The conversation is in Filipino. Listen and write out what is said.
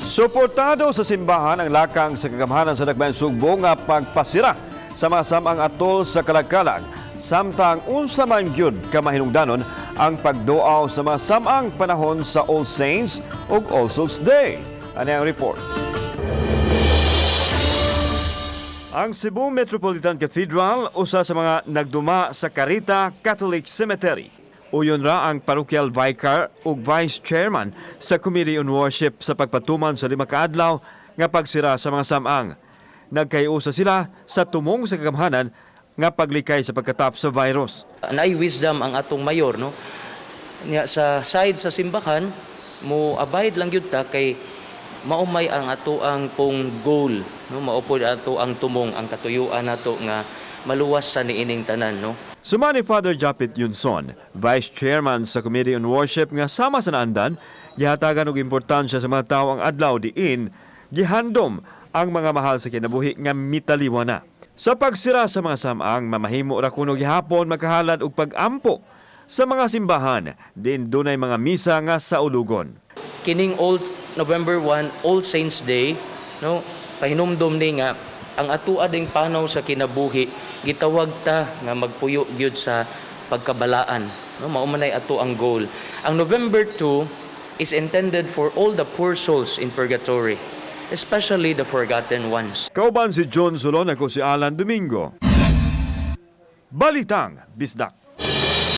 Suportado sa simbahan ang lakang sa kagamhanan sa Dakbayan Sugbo nga pagpasira sa mga samang atol sa kalagkalag. Samtang unsa man gyud ka mahinungdanon ang pagduaw sa mga samang panahon sa All Saints ug All Souls Day. Ano ang report? Ang Cebu Metropolitan Cathedral usa sa mga nagduma sa Carita Catholic Cemetery. Uyon ra ang parochial vicar ug vice chairman sa Committee on Worship sa pagpatuman sa 5 ka adlaw nga pagsira sa mga samang. Nagkayusa sila sa tumong sa kagamhanan nga paglikay sa pagkatap sa virus. Naay wisdom ang atong mayor, no? Nya sa side sa simbahan mo abide lang gyud ta kay maumay ang ato ang pong goal, no? Maupod ato ang tumong ang katuyuan nato nga maluwas sa niining tanan, no? Sumani Father Japit Yunson, Vice Chairman sa Committee on Worship nga sama sa naandan, gihatagan og importansya sa mga tawo ang adlaw diin, gihandom ang mga mahal sa kinabuhi nga mitaliwa na. Sa pagsira sa mga samang, mamahimo ra kuno gihapon makahalad og pag-ampo sa mga simbahan, din dunay mga misa nga sa ulugon. Kining November 1 All Saints Day, no? Pahinumdom ni nga ang atua ding panaw sa kinabuhi gitawag ta nga magpuyo gyud sa pagkabalaan, no? Mao man ay ato ang goal. Ang November 2 is intended for all the poor souls in purgatory, especially the forgotten ones. Kauban si John Zulon, ako si Alan Domingo. Balitang Bisdak.